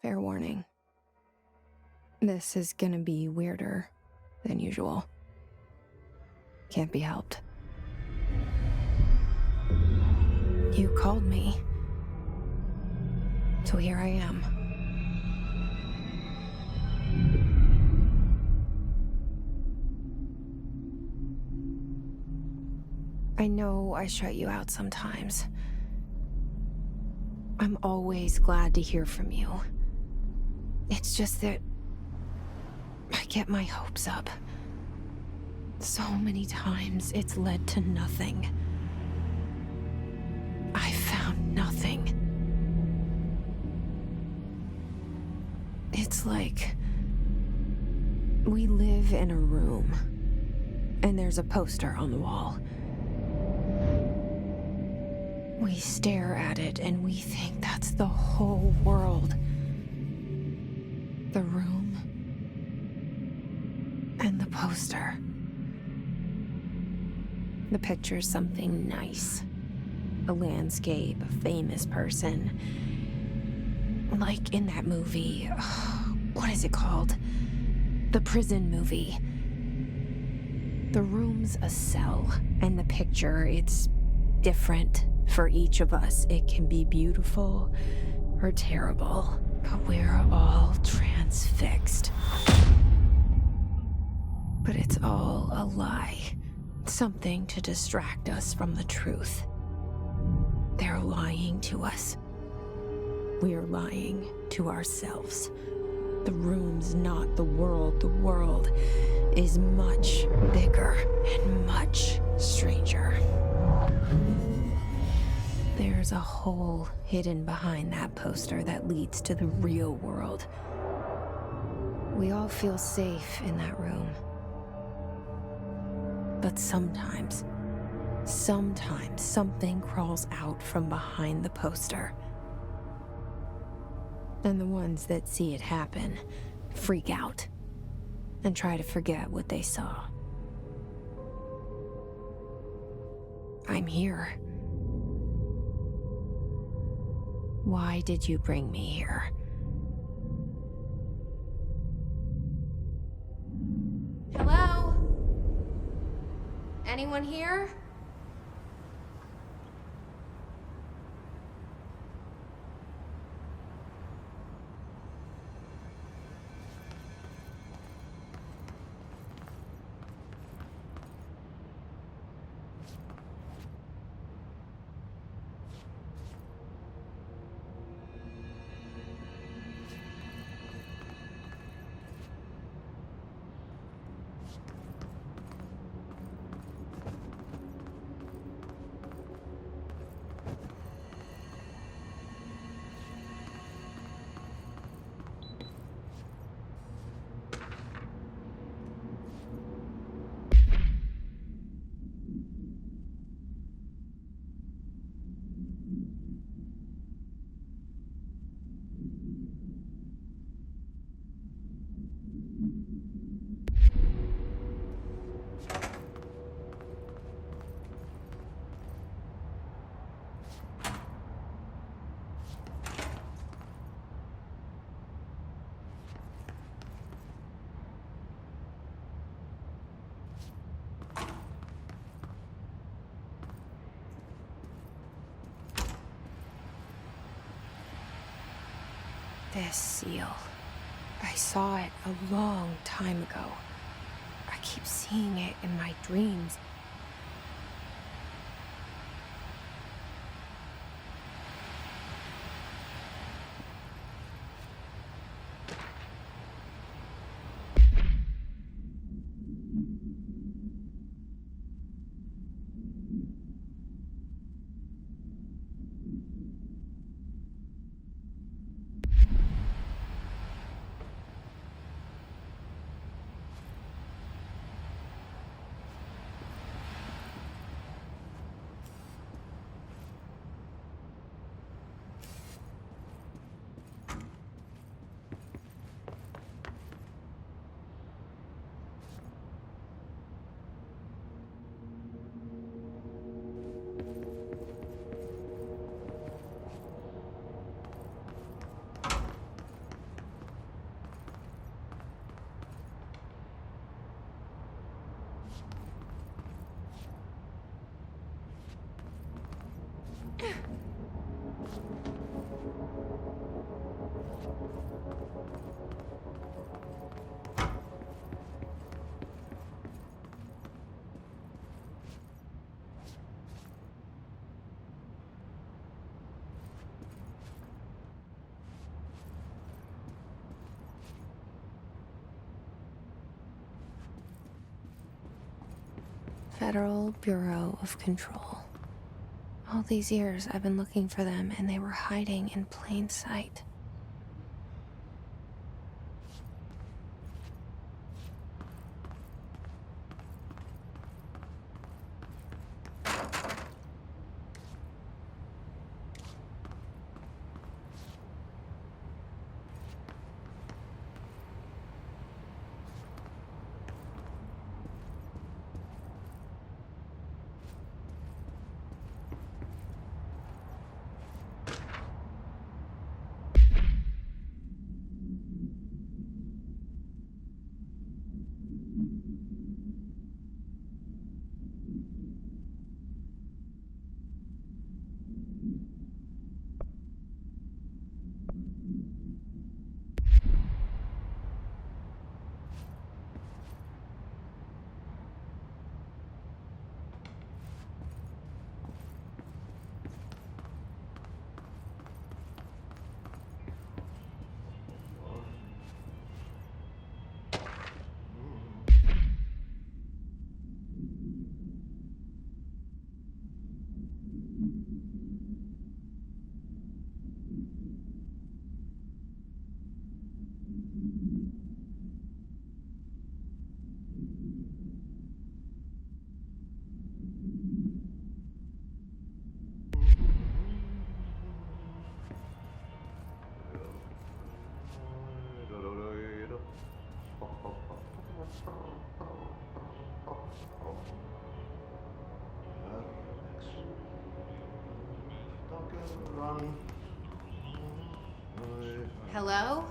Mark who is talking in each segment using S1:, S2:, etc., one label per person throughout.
S1: Fair warning. This is gonna be weirder than usual. Can't be helped. You called me. So here I am. I know I shut you out sometimes. I'm always glad to hear from you. It's just that I get my hopes up. So many times it's led to nothing. I found nothing. It's like we live in a room, and there's a poster on the wall. We stare at it and we think that's the whole world. The room and the poster. The picture's something nice. A landscape, a famous person. Like in that movie, what is it called? The prison movie. The room's a cell, and the picture, it's different for each of us. It can be beautiful or terrible, but we're all transfixed. But it's all a lie. Something to distract us from the truth. They're lying to us. We're lying to ourselves. The room's not the world. The world is much bigger and much stranger. There's a hole hidden behind that poster that leads to the real world. We all feel safe in that room. But sometimes something crawls out from behind the poster. And the ones that see it happen freak out and try to forget what they saw. I'm here. Why did you bring me here? Hello? Anyone here? This seal. I saw it a long time ago. I keep seeing it in my dreams. Federal Bureau of Control. All these years I've been looking for them, and they were hiding in plain sight. Hello?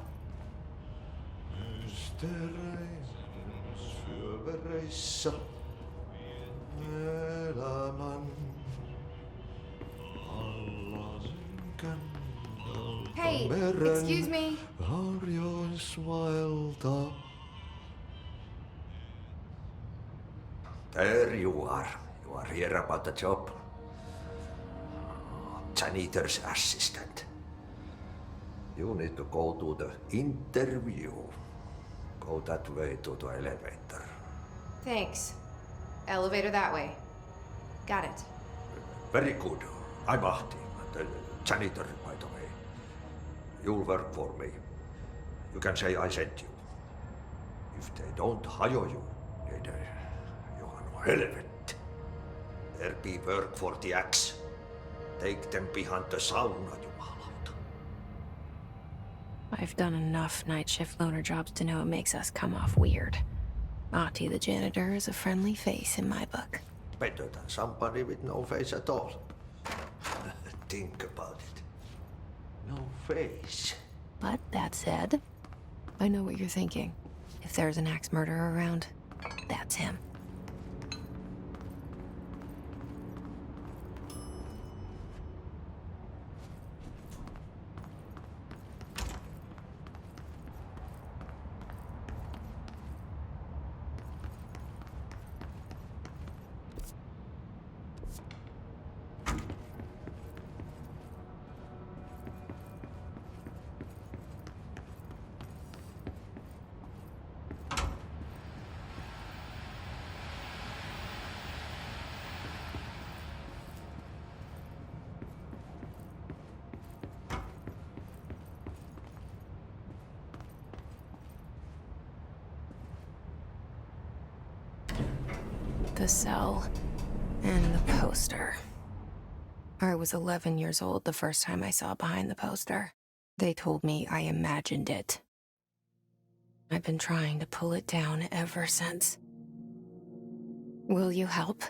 S1: Hey, excuse me.
S2: There you are. You are here about the job. Janitor's assistant. You need to go to the interview. Go that way to the elevator.
S1: Thanks. Elevator that way. Got it.
S2: Very good. I'm Ahti, the janitor, by the way. You'll work for me. You can say I sent you. If they don't hire you, then you are no helvet. There be work for the axe. Take them behind the sauna, jumalauta.
S1: I've done enough night shift loner jobs to know it makes us come off weird. Ahti the janitor is a friendly face in my book.
S2: Better than somebody with no face at all. Think about it. No face.
S1: But that said, I know what you're thinking. If there's an axe murderer around, that's him. The cell and the poster. I was 11 years old the first time I saw behind the poster. They told me I imagined it. I've been trying to pull it down ever since. Will you help?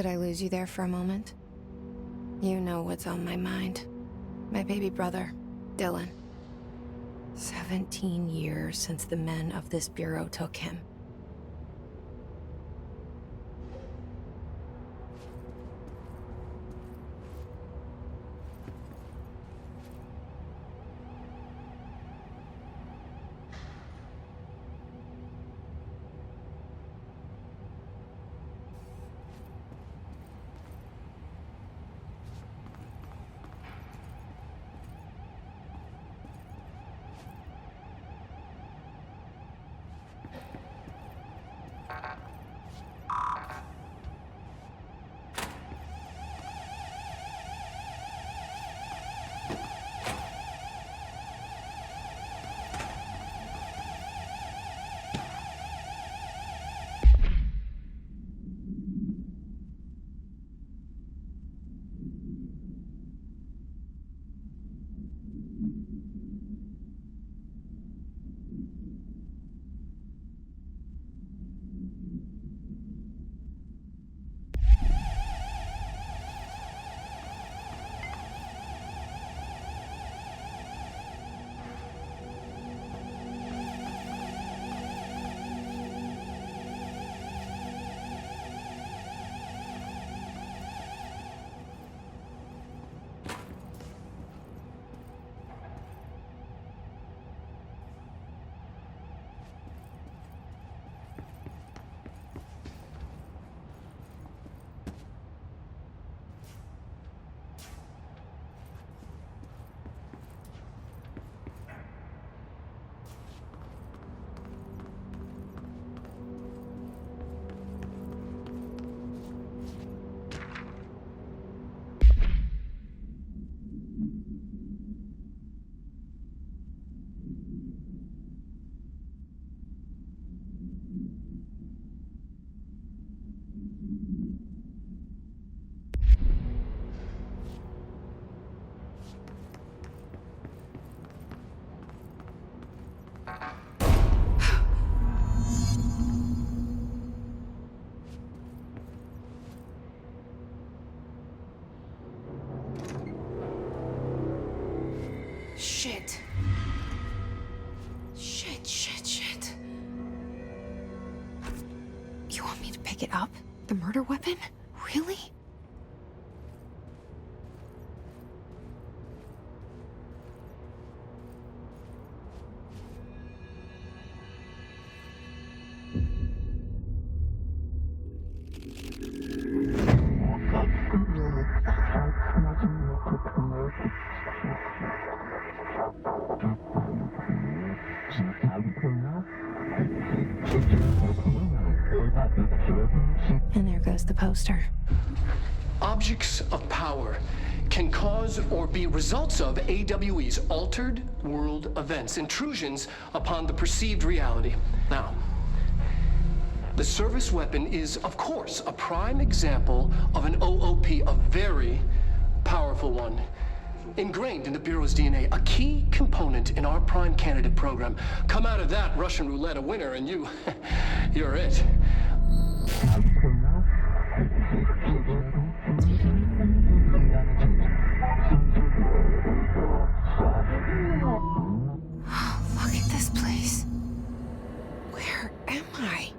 S1: Did I lose you there for a moment? You know what's on my mind. My baby brother, Dylan. 17 years since the men of this bureau took him. Shit. Shit. You want me to pick it up? The murder weapon? Really? And there goes the poster.
S3: Objects of power can cause or be results of AWE's altered world events, intrusions upon the perceived reality. Now, the service weapon is, of course, a prime example of an OOP, a very powerful one. Ingrained in the Bureau's DNA, a key component in our prime candidate program. Come out of that Russian roulette a winner and you're it.
S1: Look at this place. Where am I?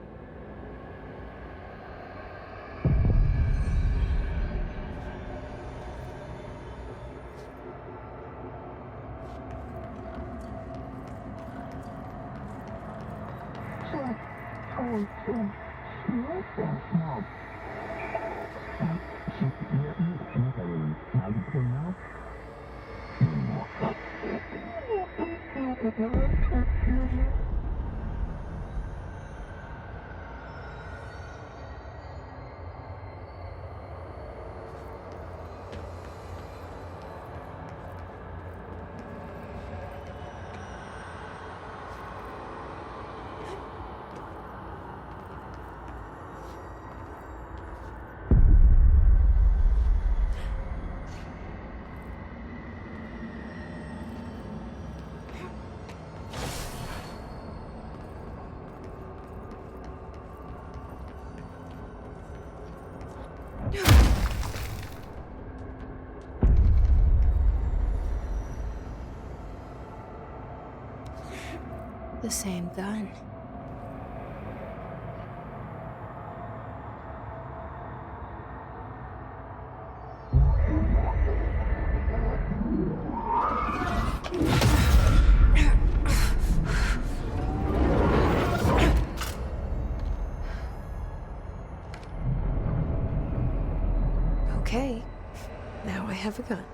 S1: The same gun. Okay, now I have a gun.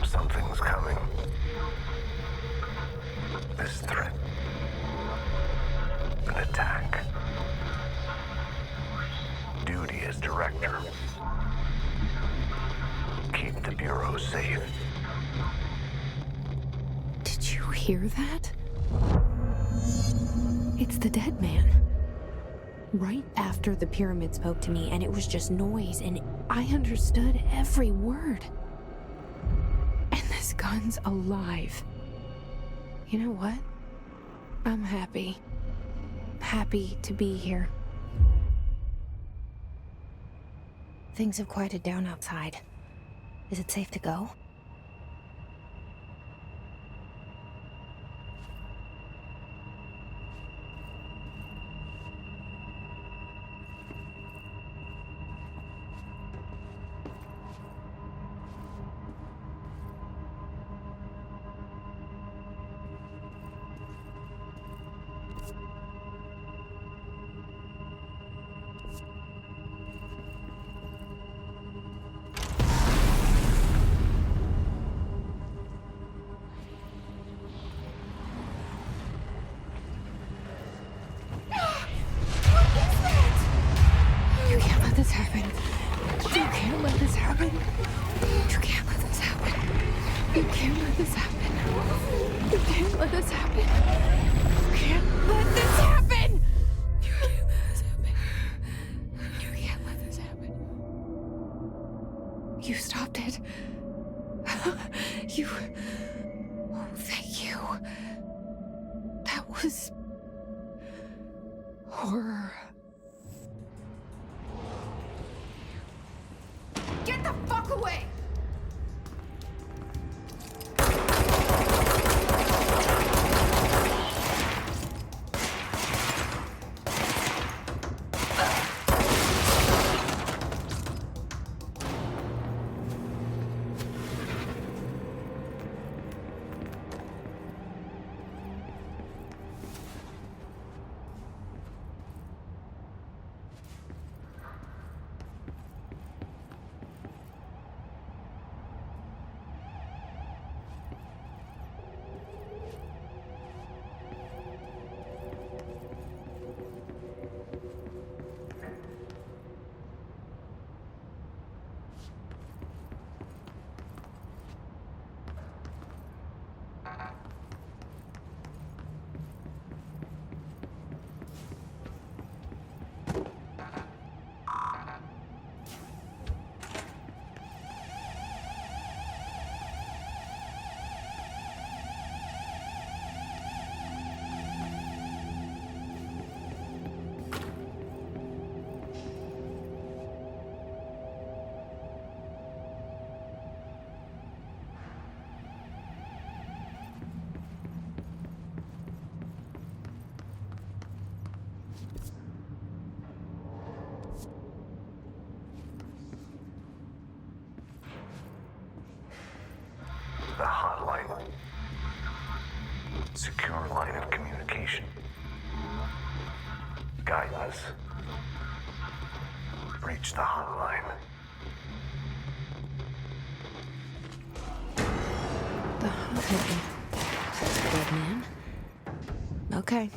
S4: Something's coming. This threat. An attack. Duty as director. Keep the Bureau safe.
S1: Did you hear that? It's the dead man. Right after the pyramid spoke to me, and it was just noise, and I understood every word. And this gun's alive. You know what? I'm happy. Happy to be here. Things have quieted down outside. Is it safe to go? You can't let this happen. You can't let this happen. You can't let this happen. You can't let this happen. You can't let this happen. You can't let this happen. You can't let this happen. You can't let this happen. You stopped it. You. Oh, thank you. That was horror. Get the fuck away!
S4: Secure line of communication. Guidance. Reach the hotline.
S1: The hotline. Dead man. Okay.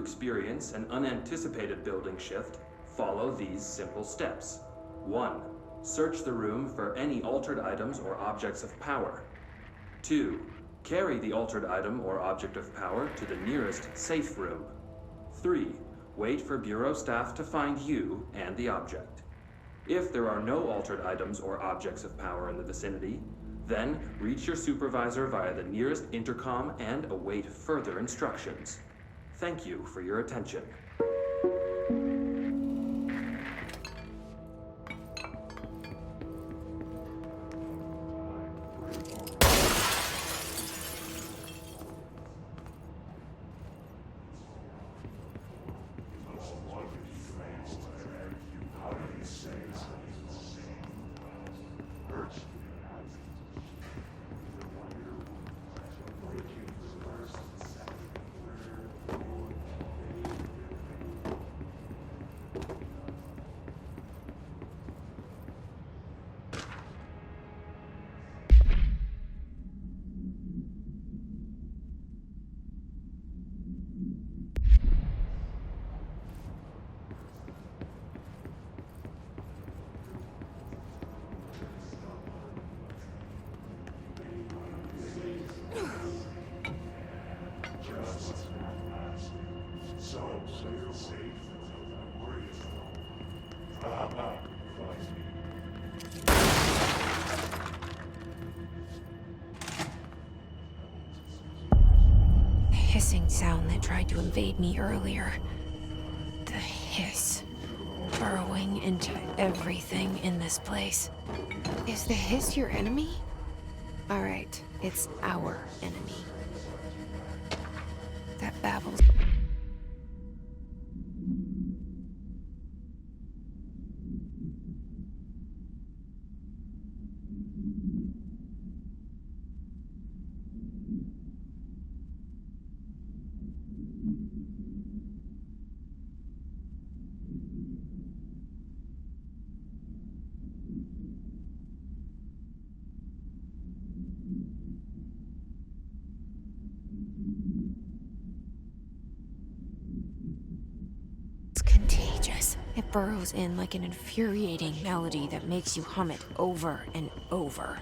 S5: experience an unanticipated building shift, follow these simple steps. 1. Search the room for any altered items or objects of power. 2. Carry the altered item or object of power to the nearest safe room. 3. Wait for Bureau staff to find you and the object. If there are no altered items or objects of power in the vicinity, then reach your supervisor via the nearest intercom and await further instructions. Thank you for your attention.
S1: Hissing sound that tried to invade me earlier. The hiss. Burrowing into everything in this place. Is the hiss your enemy? Alright, it's our enemy. That babbles. It burrows in like an infuriating melody that makes you hum it over and over.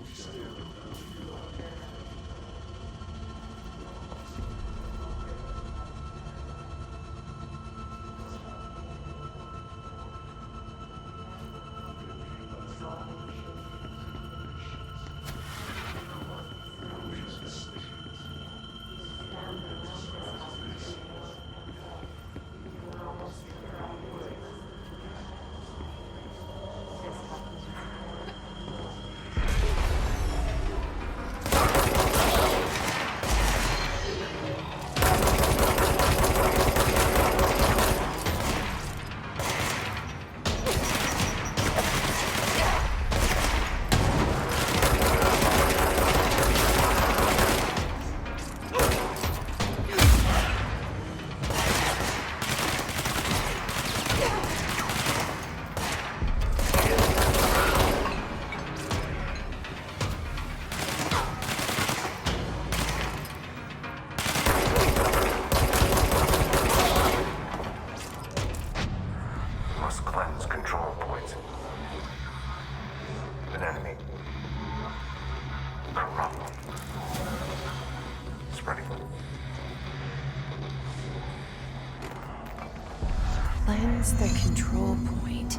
S1: Cleanse the control point.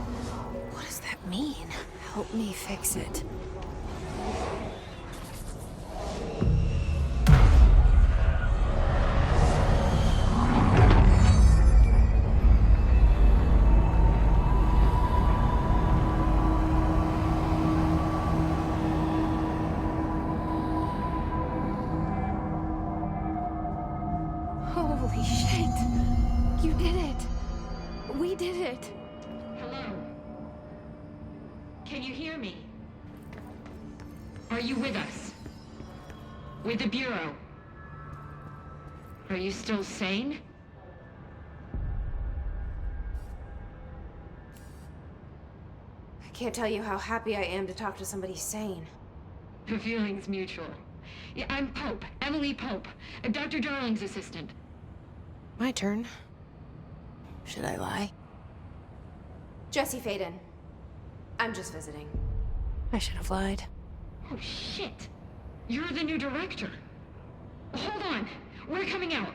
S1: What does that mean? Help me fix it. Holy shit! You did it! We did it!
S6: Hello? Can you hear me? Are you with us? With the Bureau? Are you still sane?
S1: I can't tell you how happy I am to talk to somebody sane.
S6: The feeling's mutual. Yeah, I'm Pope, Emily Pope, Dr. Darling's assistant.
S1: My turn. Should I lie?
S7: Jesse Faden. I'm just visiting.
S1: I should have lied.
S6: Oh, shit. You're the new director. Hold on. We're coming out.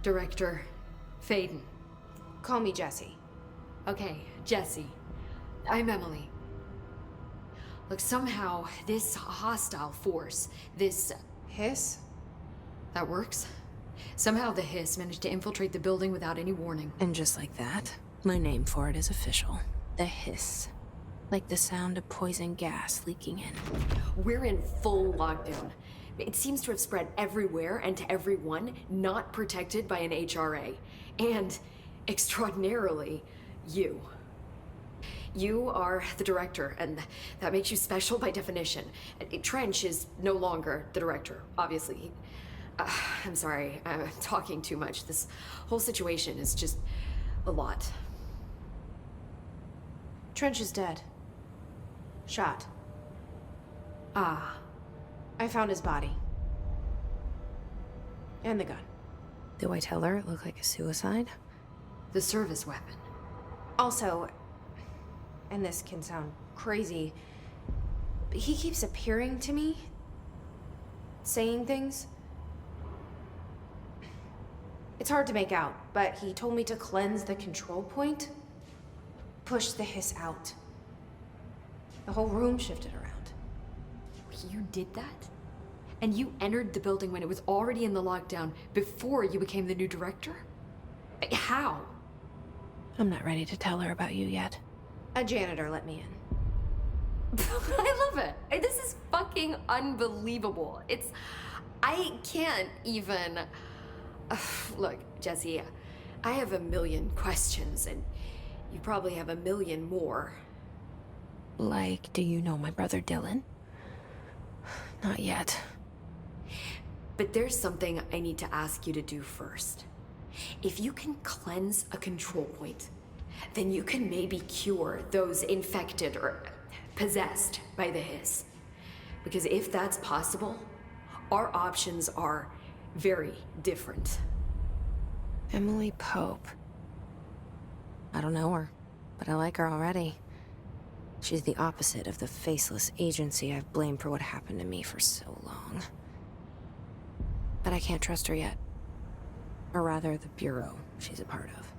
S6: Director Faden.
S7: Call me Jesse.
S6: Okay, Jesse. I'm Emily. Look, somehow this hostile force, this...
S7: Hiss?
S6: That works? Somehow the hiss managed to infiltrate the building without any warning.
S1: And just like that, my name for it is official. The hiss. Like the sound of poison gas leaking in.
S6: We're in full lockdown. It seems to have spread everywhere and to everyone not protected by an HRA. And, extraordinarily, you. You are the director, and that makes you special by definition. Trench is no longer the director, obviously. I'm sorry, I'm talking too much. This whole situation is just a lot.
S7: Trench is dead. Shot.
S6: Ah.
S7: I found his body. And the gun.
S1: Do I tell her it looked like a suicide?
S6: The service weapon.
S7: Also, and this can sound crazy, but he keeps appearing to me, saying things. It's hard to make out, but he told me to cleanse the control point, push the hiss out. The whole room shifted around.
S6: You did that? And you entered the building when it was already in the lockdown before you became the new director? How?
S1: I'm not ready to tell her about you yet.
S7: A janitor let me in.
S6: I love it. This is fucking unbelievable. I can't even... Look, Jesse, I have a million questions, and you probably have a million more.
S1: Like, do you know my brother Dylan? Not yet.
S6: But there's something I need to ask you to do first. If you can cleanse a control point, then you can maybe cure those infected or possessed by the hiss. Because if that's possible, our options are very different.
S1: Emily Pope. I don't know her, but I like her already. She's the opposite of the faceless agency I've blamed for what happened to me for so long. But I can't trust her yet. Or rather, the Bureau she's a part of.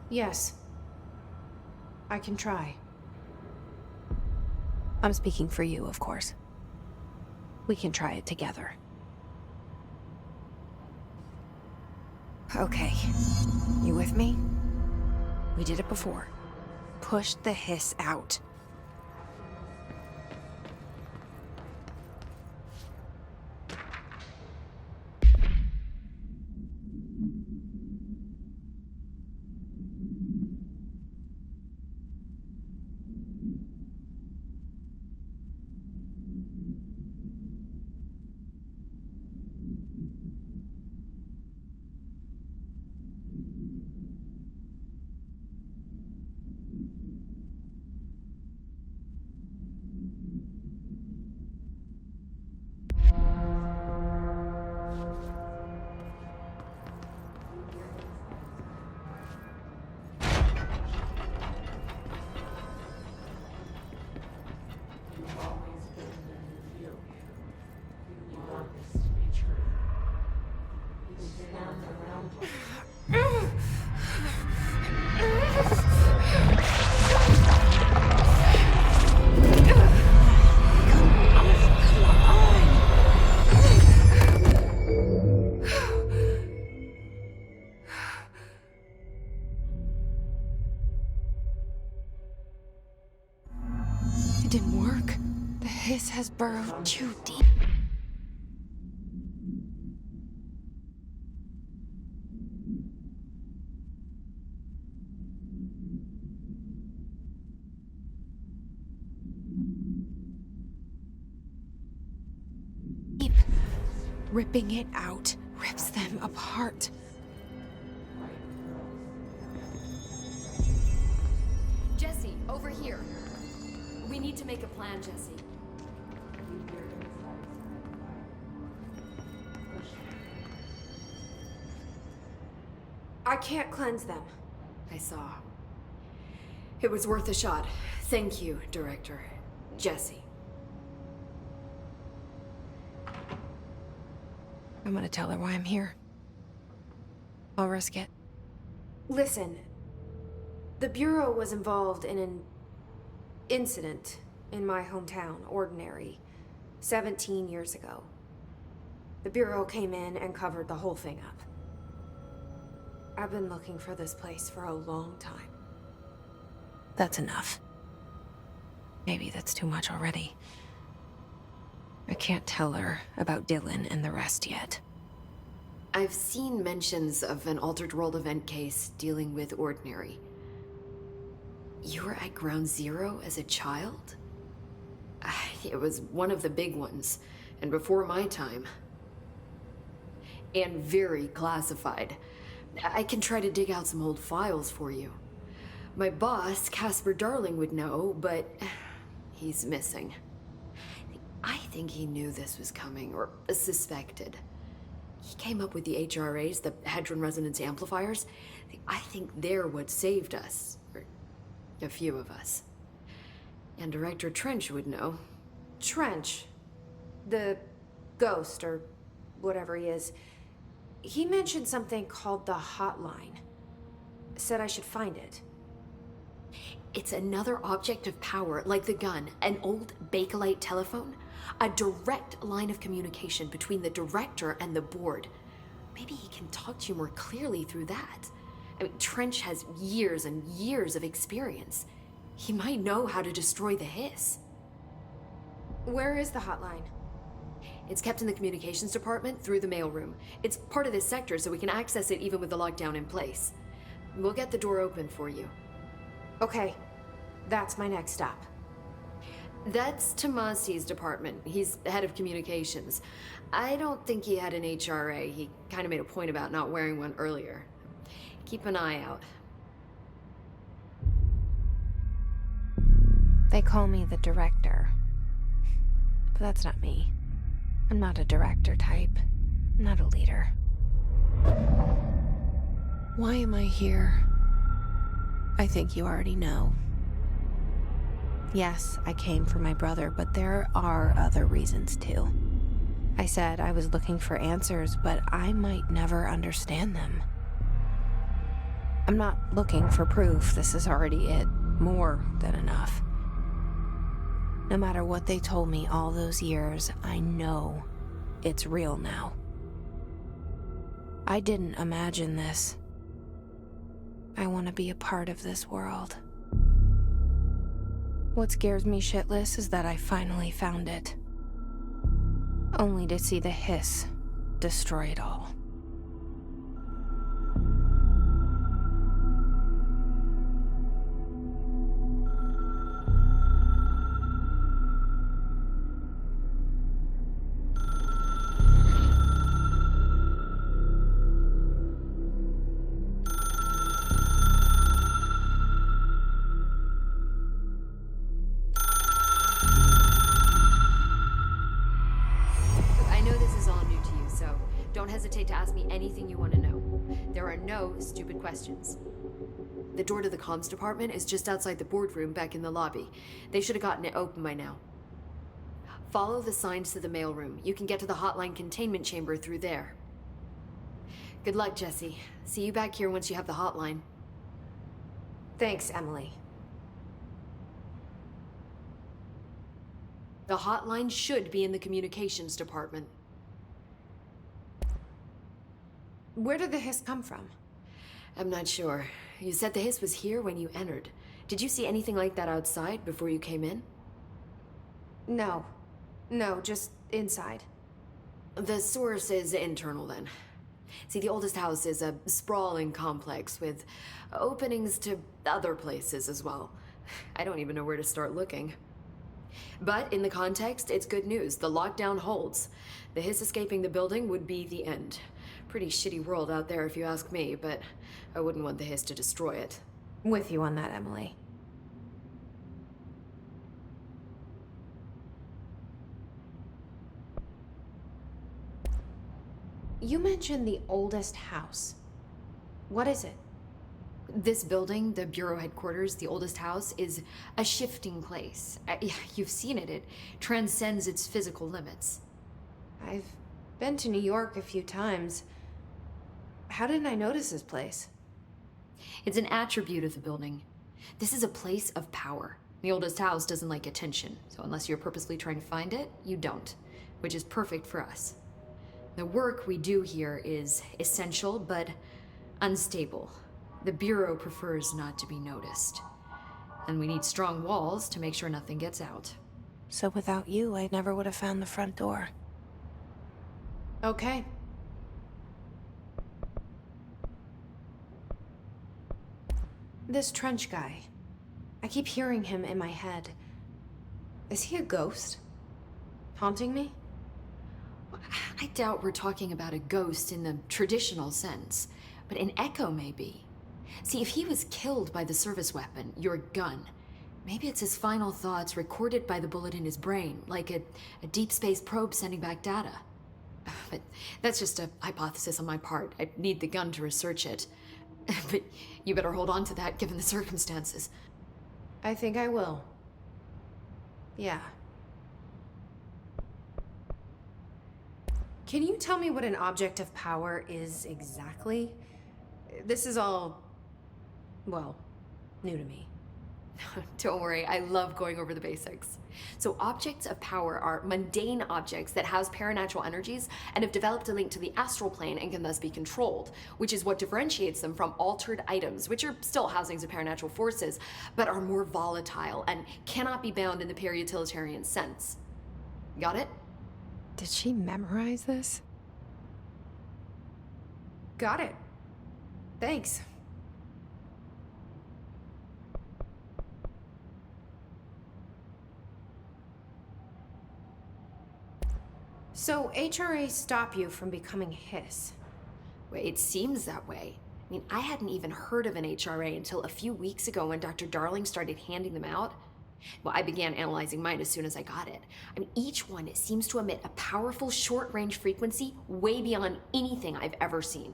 S7: Yes. I can try.
S1: I'm speaking for you, of course. We can try it together. Okay. You with me? We did it before. Push the hiss out. It didn't work. The hiss has burrowed too deep. Ripping it out rips them apart.
S6: Jesse, over here. We need to make a plan, Jesse.
S7: I can't cleanse them.
S6: I saw. It was worth a shot. Thank you, Director. Jesse.
S1: I'm gonna tell her why I'm here. I'll risk it.
S7: Listen, the Bureau was involved in an incident in my hometown, Ordinary, 17 years ago. The Bureau came in and covered the whole thing up. I've been looking for this place for a long time.
S1: That's enough. Maybe that's too much already. I can't tell her about Dylan and the rest yet.
S6: I've seen mentions of an Altered World event case dealing with Ordinary. You were at Ground Zero as a child? It was one of the big ones, and before my time. And very classified. I can try to dig out some old files for you. My boss, Casper Darling, would know, but he's missing. I think he knew this was coming, or suspected. He came up with the HRAs, the Hadron Resonance Amplifiers. I think they're what saved us. Or a few of us. And Director Trench would know.
S7: Trench, the ghost, or whatever he is, he mentioned something called the Hotline. Said I should find it.
S6: It's another object of power, like the gun, an old Bakelite telephone. A direct line of communication between the director and the board. Maybe he can talk to you more clearly through that. I mean, Trench has years and years of experience. He might know how to destroy the hiss.
S7: Where is the hotline?
S6: It's kept in the communications department through the mailroom. It's part of this sector, so we can access it even with the lockdown in place. We'll get the door open for you.
S7: Okay, that's my next stop.
S6: That's Tomasi's department. He's head of communications. I don't think he had an HRA. He kind of made a point about not wearing one earlier. Keep an eye out.
S1: They call me the director. But that's not me. I'm not a director type. I'm not a leader. Why am I here? I think you already know. Yes, I came for my brother, but there are other reasons too. I said I was looking for answers, but I might never understand them. I'm not looking for proof. This is already it. More than enough. No matter what they told me all those years, I know it's real now. I didn't imagine this. I want to be a part of this world. What scares me shitless is that I finally found it. Only to see the hiss destroy it all.
S6: Don't hesitate to ask me anything you want to know. There are no stupid questions. The door to the comms department is just outside the boardroom back in the lobby. They should have gotten it open by now. Follow the signs to the mailroom. You can get to the hotline containment chamber through there. Good luck, Jesse. See you back here once you have the hotline.
S7: Thanks, Emily.
S6: The hotline should be in the communications department.
S7: Where did the hiss come from?
S6: I'm not sure. You said the hiss was here when you entered. Did you see anything like that outside before you came in?
S7: No, just inside.
S6: The source is internal then. See, the oldest house is a sprawling complex with openings to other places as well. I don't even know where to start looking. But in the context, it's good news. The lockdown holds. The hiss escaping the building would be the end. Pretty shitty world out there if you ask me, but I wouldn't want the hiss to destroy it.
S7: With you on that, Emily. You mentioned the oldest house. What is it?
S6: This building, the Bureau headquarters, the oldest house, is a shifting place. Yeah, you've seen it. It transcends its physical limits.
S7: I've been to New York a few times. How didn't I notice this place?
S6: It's an attribute of the building. This is a place of power. The oldest house doesn't like attention, so unless you're purposely trying to find it, you don't, which is perfect for us. The work we do here is essential, but unstable. The Bureau prefers not to be noticed. And we need strong walls to make sure nothing gets out.
S1: So without you, I never would have found the front door.
S7: Okay. This Trench guy. I keep hearing him in my head. Is he a ghost? Haunting me?
S6: I doubt we're talking about a ghost in the traditional sense, but an echo maybe. See, if he was killed by the service weapon, your gun, maybe it's his final thoughts recorded by the bullet in his brain, like a deep space probe sending back data. But that's just a hypothesis on my part. I need the gun to research it. But you better hold on to that given the circumstances.
S7: I think I will. Yeah. Can you tell me what an object of power is exactly? This is all, well, new to me.
S6: Don't worry, I love going over the basics. So objects of power are mundane objects that house paranatural energies and have developed a link to the astral plane and can thus be controlled, which is what differentiates them from altered items, which are still housings of paranatural forces, but are more volatile and cannot be bound in the peri-utilitarian sense. Got it?
S1: Did she memorize this?
S7: Got it. Thanks. So HRA stop you from becoming Hiss?
S6: Well, it seems that way. I mean, I hadn't even heard of an HRA until a few weeks ago when Dr. Darling started handing them out. Well, I began analyzing mine as soon as I got it. I mean, each one seems to emit a powerful short-range frequency way beyond anything I've ever seen.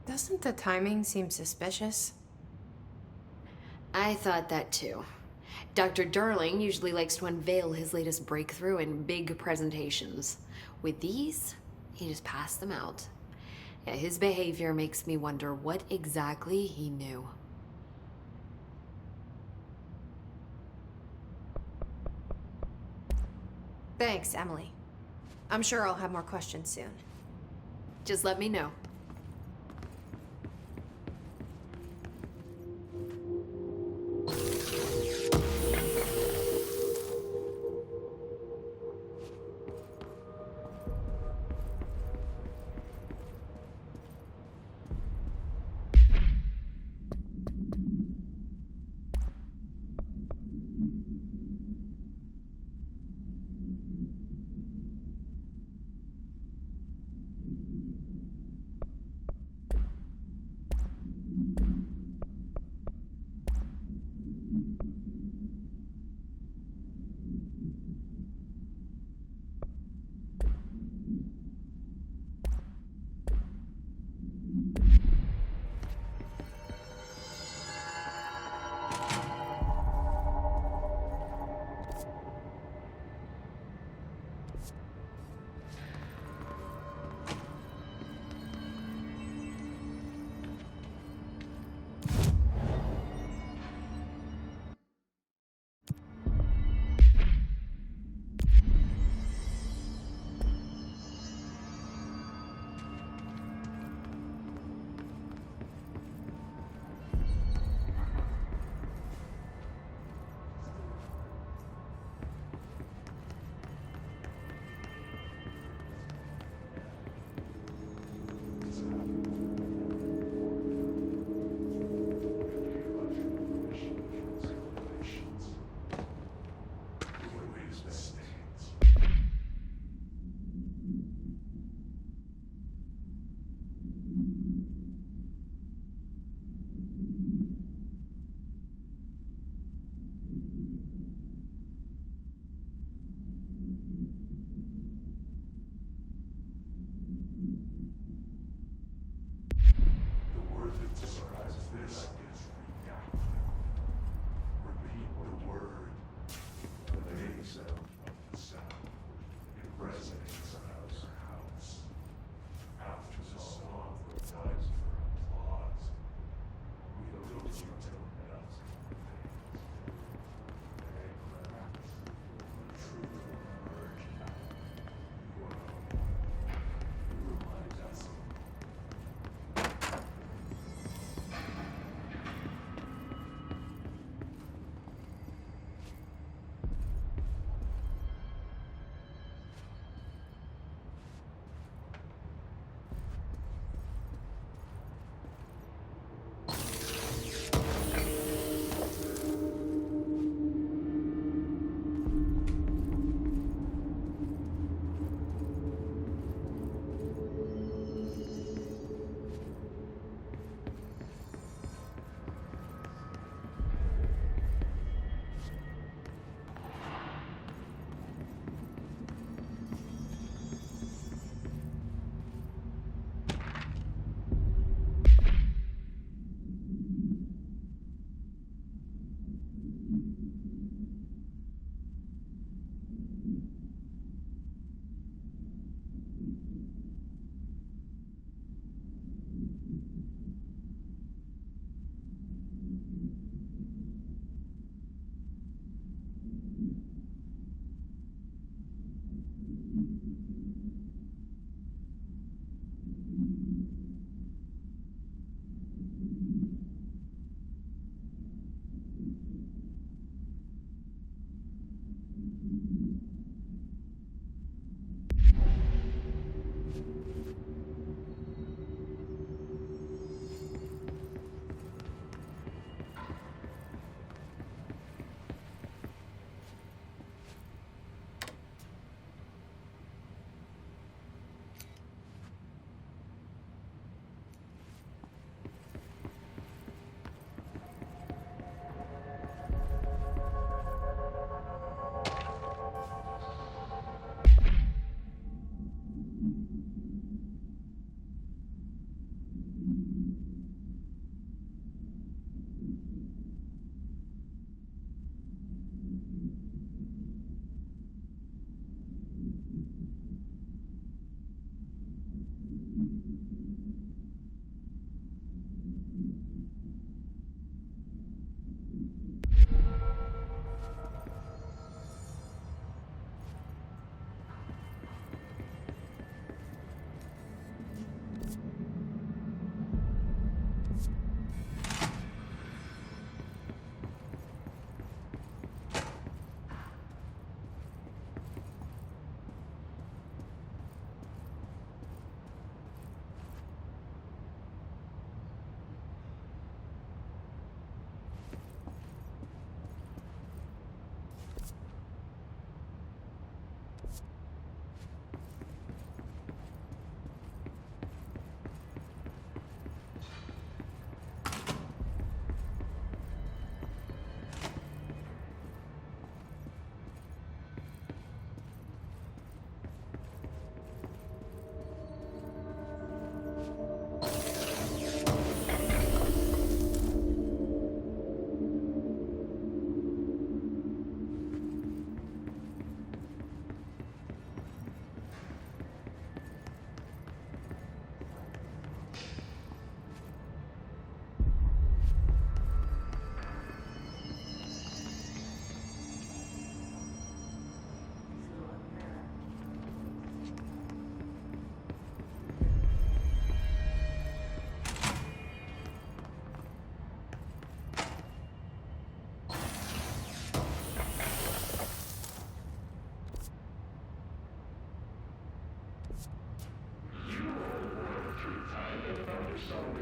S7: Doesn't the timing seem suspicious?
S6: I thought that too. Dr. Darling usually likes to unveil his latest breakthrough in big presentations. With these, he just passed them out. Yeah, his behavior makes me wonder what exactly he knew.
S7: Thanks, Emily. I'm sure I'll have more questions soon.
S6: Just let me know.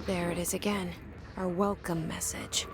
S1: There it is again. Our welcome message.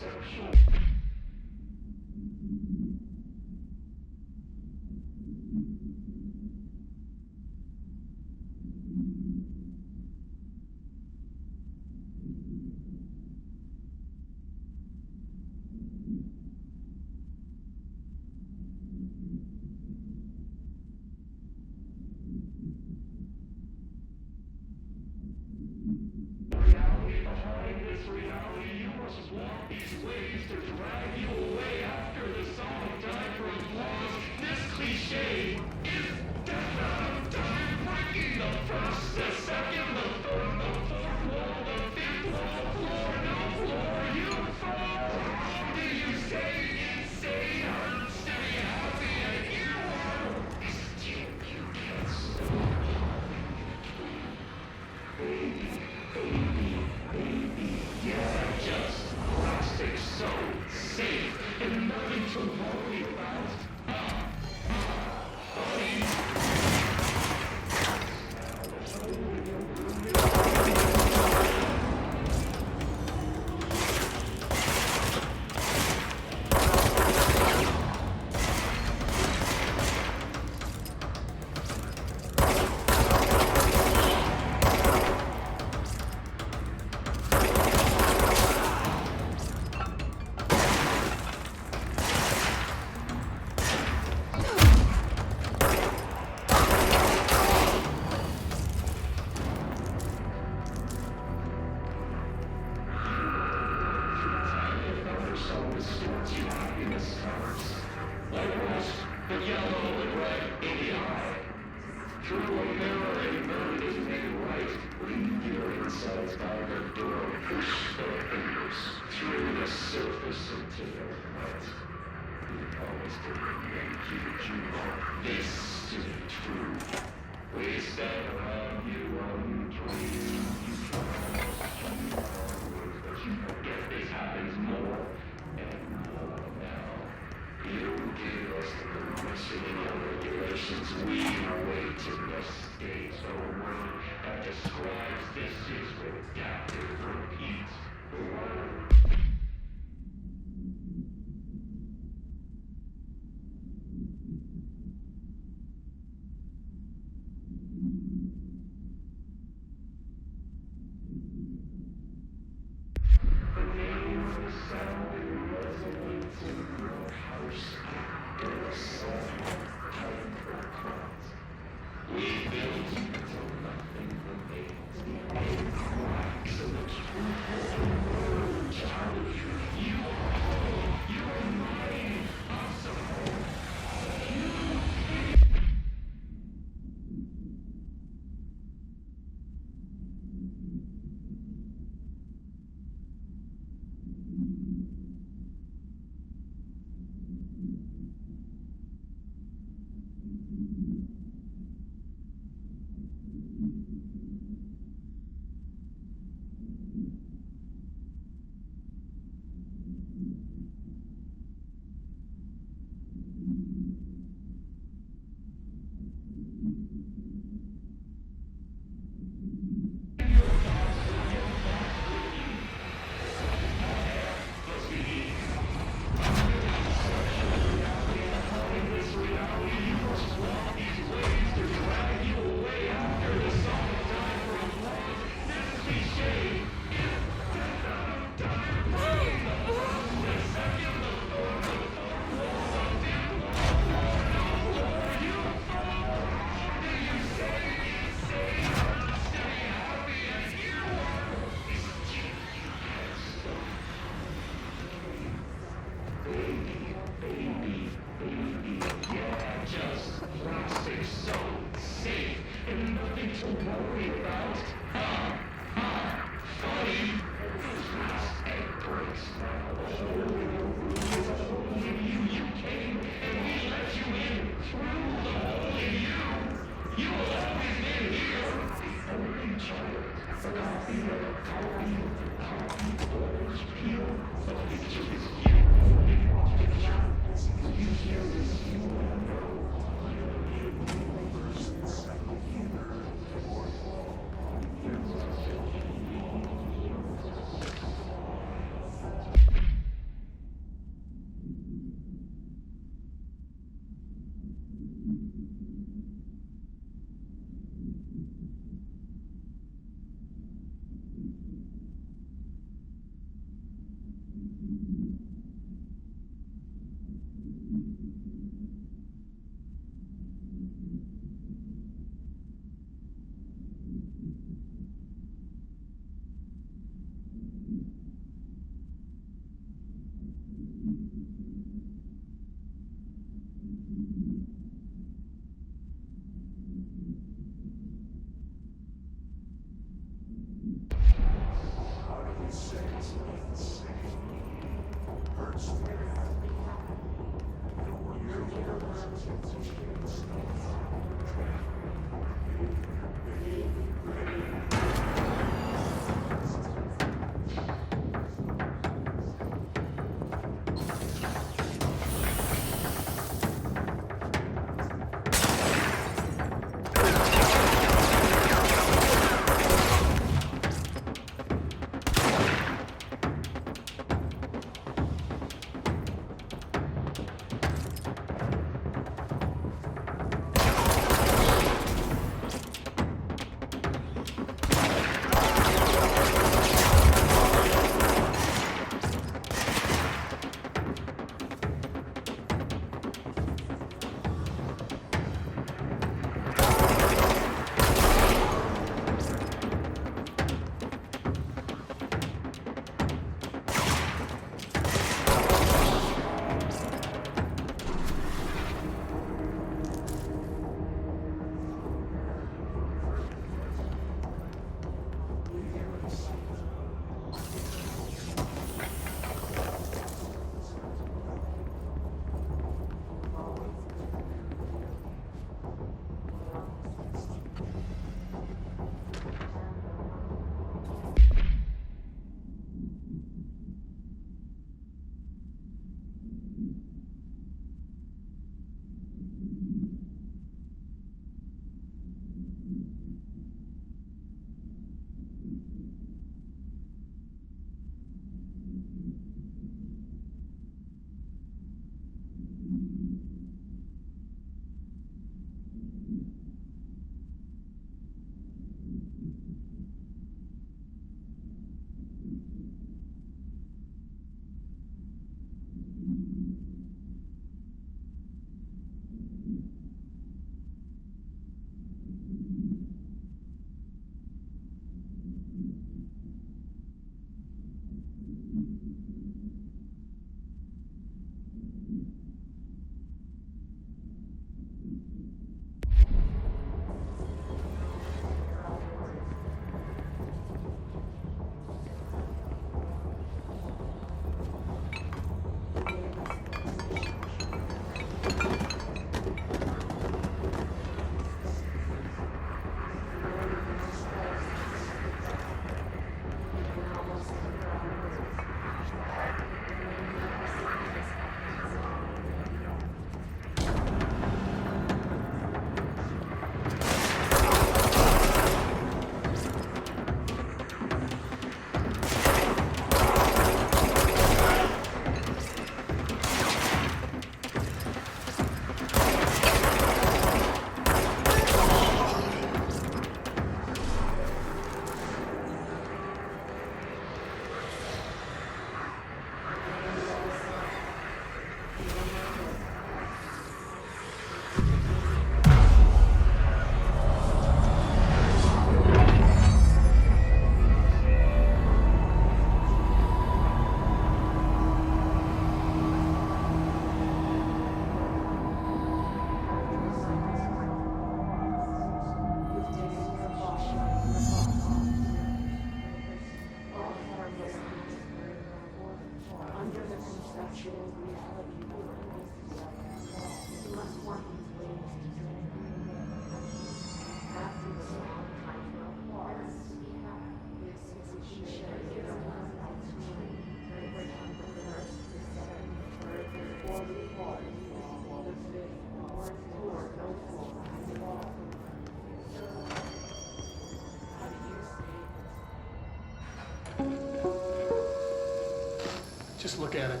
S3: Just look at it.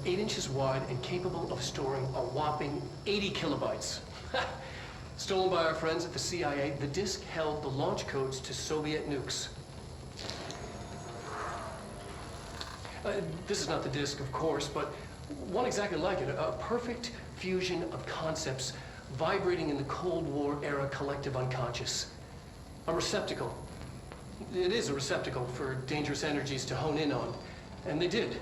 S3: 8 inches wide and capable of storing a whopping 80 kilobytes. Stolen by our friends at the CIA, the disk held the launch codes to Soviet nukes. This is not the disk, of course, but one exactly like it. A perfect fusion of concepts vibrating in the Cold War era collective unconscious. A receptacle. It is a receptacle for dangerous energies to hone in on. And they did.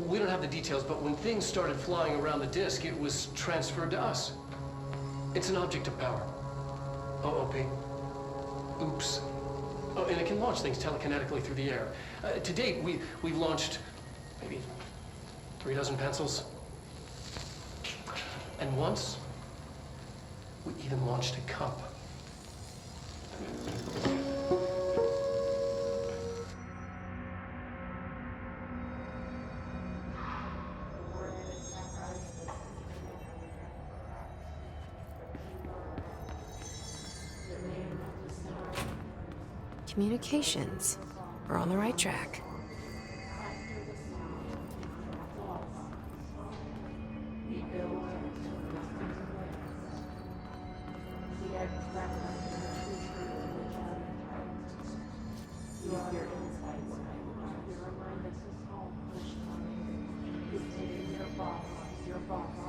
S3: We don't have the details, but when things started flying around the disk, it was transferred to us. It's an object of power. OOP. Oops. Oh, and it can launch things telekinetically through the air. To date, we've launched maybe 3 dozen pencils. And once, we even launched a cup.
S1: Communications. We're on the right track.
S8: Your boss